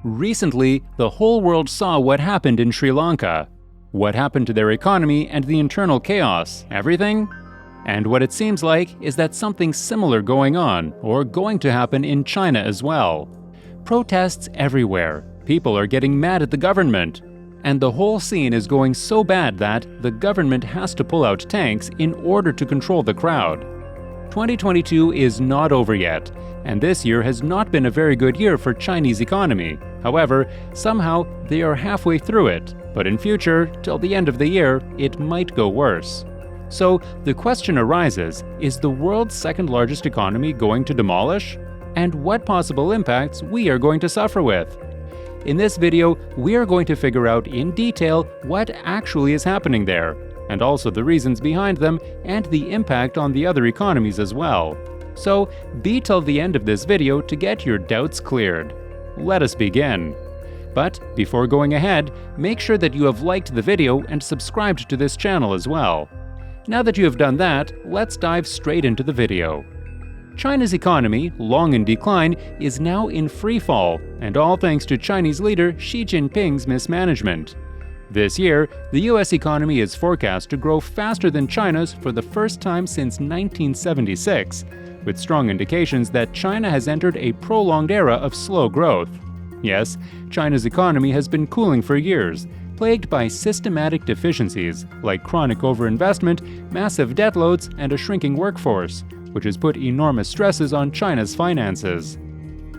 Recently, the whole world saw what happened in Sri Lanka. What happened to their economy and the internal chaos, everything? And what it seems like is that something similar going on, or going to happen in China as well. Protests everywhere, people are getting mad at the government, and the whole scene is going so bad that the government has to pull out tanks in order to control the crowd. 2022 is not over yet, and this year has not been a very good year for Chinese economy. However, somehow they are halfway through it, but in future, till the end of the year, it might go worse. So the question arises, is the world's second largest economy going to demolish? And what possible impacts we are going to suffer with? In this video, we are going to figure out in detail what actually is happening there, and also the reasons behind them and the impact on the other economies as well. So be till the end of this video to get your doubts cleared. Let us begin. But before going ahead, make sure that you have liked the video and subscribed to this channel as well. Now that you have done that, let's dive straight into the video. China's economy, long in decline, is now in free fall, and all thanks to Chinese leader Xi Jinping's mismanagement. This year, the US economy is forecast to grow faster than China's for the first time since 1976, with strong indications that China has entered a prolonged era of slow growth. Yes, China's economy has been cooling for years, plagued by systematic deficiencies like chronic overinvestment, massive debt loads, and a shrinking workforce, which has put enormous stresses on China's finances.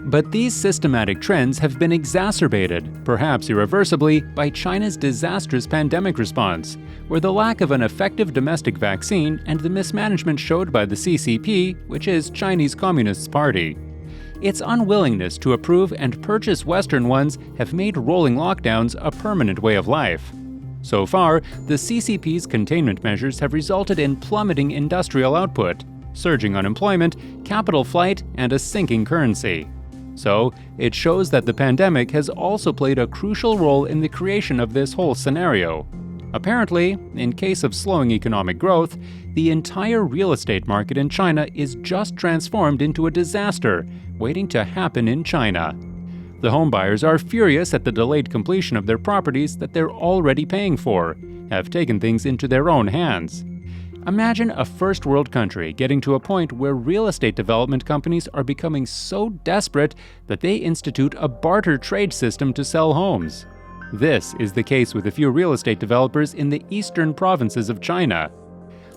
But these systematic trends have been exacerbated, perhaps irreversibly, by China's disastrous pandemic response, where the lack of an effective domestic vaccine and the mismanagement showed by the CCP, which is Chinese Communist Party. Its unwillingness to approve and purchase Western ones have made rolling lockdowns a permanent way of life. So far, the CCP's containment measures have resulted in plummeting industrial output, surging unemployment, capital flight, and a sinking currency. So, it shows that the pandemic has also played a crucial role in the creation of this whole scenario. Apparently, in case of slowing economic growth, the entire real estate market in China is just transformed into a disaster waiting to happen in China. The homebuyers are furious at the delayed completion of their properties that they're already paying for, have taken things into their own hands. Imagine a first world country getting to a point where real estate development companies are becoming so desperate that they institute a barter trade system to sell homes. This is the case with a few real estate developers in the eastern provinces of China.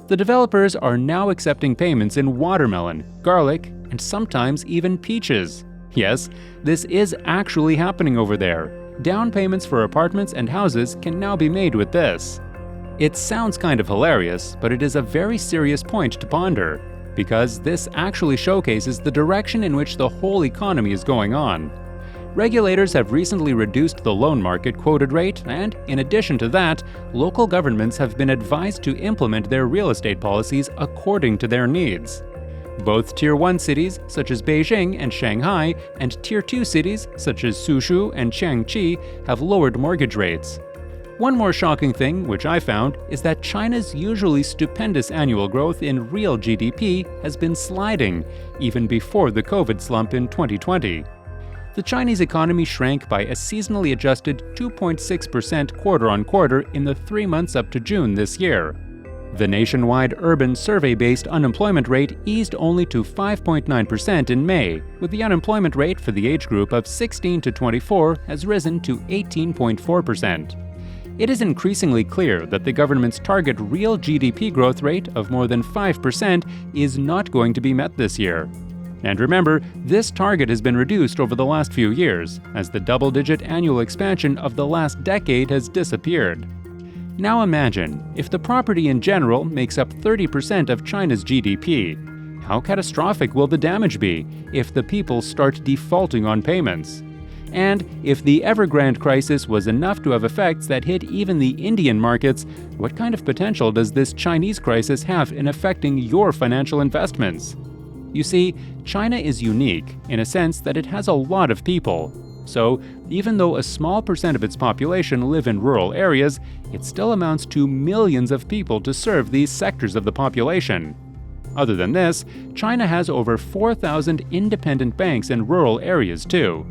The developers are now accepting payments in watermelon, garlic, and sometimes even peaches. Yes, this is actually happening over there. Down payments for apartments and houses can now be made with this. It sounds kind of hilarious, but it is a very serious point to ponder, because this actually showcases the direction in which the whole economy is going on. Regulators have recently reduced the loan market quoted rate, and in addition to that, local governments have been advised to implement their real estate policies according to their needs. Both Tier 1 cities, such as Beijing and Shanghai, and Tier 2 cities, such as Suzhou and Changchi, have lowered mortgage rates. One more shocking thing, which I found, is that China's usually stupendous annual growth in real GDP has been sliding, even before the COVID slump in 2020. The Chinese economy shrank by a seasonally adjusted 2.6% quarter-on-quarter in the 3 months up to June this year. The nationwide urban survey-based unemployment rate eased only to 5.9% in May, with the unemployment rate for the age group of 16 to 24 has risen to 18.4%. It is increasingly clear that the government's target real GDP growth rate of more than 5% is not going to be met this year. And remember, this target has been reduced over the last few years, as the double-digit annual expansion of the last decade has disappeared. Now imagine, if the property in general makes up 30% of China's GDP, how catastrophic will the damage be if the people start defaulting on payments? And if the Evergrande crisis was enough to have effects that hit even the Indian markets, what kind of potential does this Chinese crisis have in affecting your financial investments? You see, China is unique in a sense that it has a lot of people. So, even though a small percent of its population live in rural areas, it still amounts to millions of people to serve these sectors of the population. Other than this, China has over 4,000 independent banks in rural areas too.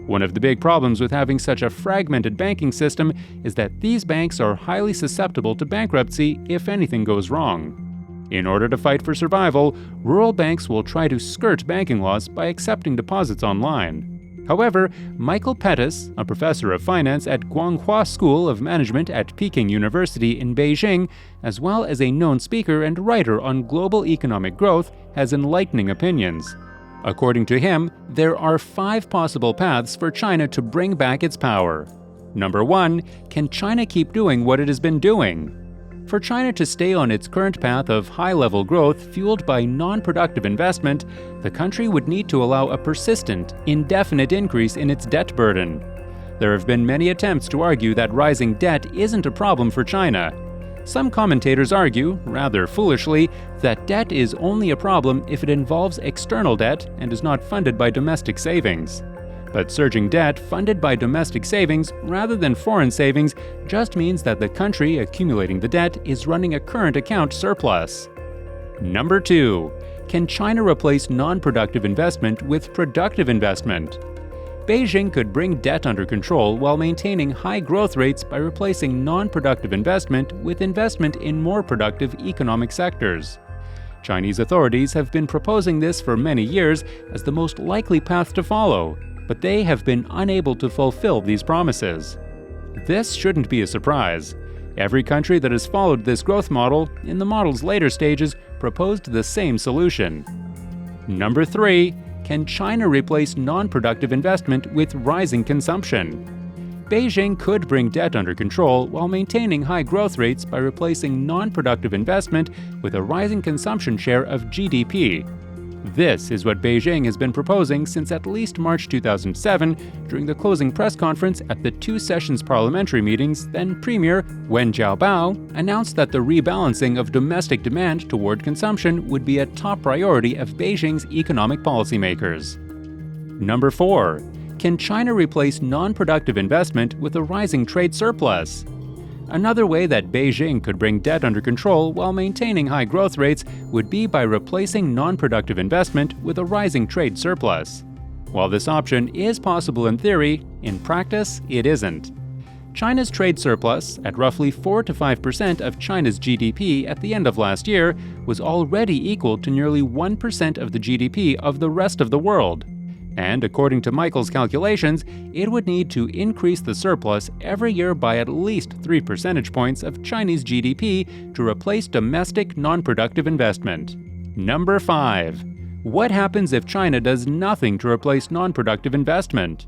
One of the big problems with having such a fragmented banking system is that these banks are highly susceptible to bankruptcy if anything goes wrong. In order to fight for survival, rural banks will try to skirt banking laws by accepting deposits online. However, Michael Pettis, a professor of finance at Guanghua School of Management at Peking University in Beijing, as well as a known speaker and writer on global economic growth, has enlightening opinions. According to him, there are 5 possible paths for China to bring back its power. Number 1, can China keep doing what it has been doing? For China to stay on its current path of high-level growth fueled by non-productive investment, the country would need to allow a persistent, indefinite increase in its debt burden. There have been many attempts to argue that rising debt isn't a problem for China. Some commentators argue, rather foolishly, that debt is only a problem if it involves external debt and is not funded by domestic savings. But surging debt funded by domestic savings rather than foreign savings just means that the country accumulating the debt is running a current account surplus. Number 2. Can China replace non-productive investment with productive investment? Beijing could bring debt under control while maintaining high growth rates by replacing non-productive investment with investment in more productive economic sectors. Chinese authorities have been proposing this for many years as the most likely path to follow, but they have been unable to fulfill these promises. This shouldn't be a surprise. Every country that has followed this growth model, in the model's later stages, proposed the same solution. Number 3. Can China replace non-productive investment with rising consumption? Beijing could bring debt under control while maintaining high growth rates by replacing non-productive investment with a rising consumption share of GDP. This is what Beijing has been proposing since at least March 2007 during the closing press conference at the 2 sessions parliamentary meetings. Then Premier Wen Jiabao announced that the rebalancing of domestic demand toward consumption would be a top priority of Beijing's economic policymakers. Number 4. Can China replace non-productive investment with a rising trade surplus? Another way that Beijing could bring debt under control while maintaining high growth rates would be by replacing non-productive investment with a rising trade surplus. While this option is possible in theory, in practice it isn't. China's trade surplus, at roughly 4 to 5% of China's GDP at the end of last year, was already equal to nearly 1% of the GDP of the rest of the world. And according to Michael's calculations, it would need to increase the surplus every year by at least 3 percentage points of Chinese GDP to replace domestic non-productive investment. Number 5. What happens if China does nothing to replace non-productive investment?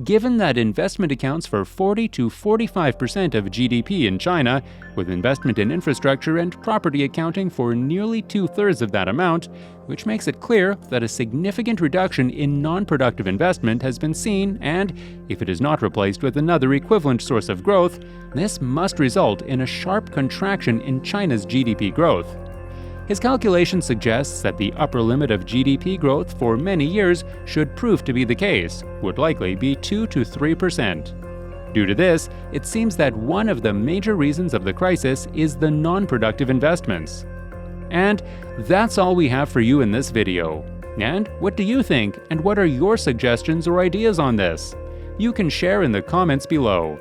Given that investment accounts for 40 to 45% of GDP in China, with investment in infrastructure and property accounting for nearly 2/3 of that amount, which makes it clear that a significant reduction in non-productive investment has been seen, and if it is not replaced with another equivalent source of growth, this must result in a sharp contraction in China's GDP growth. His calculation suggests that the upper limit of GDP growth for many years should prove to be the case, would likely be 2 to 3%. Due to this, it seems that one of the major reasons of the crisis is the non-productive investments. And that's all we have for you in this video. And what do you think, and what are your suggestions or ideas on this? You can share in the comments below.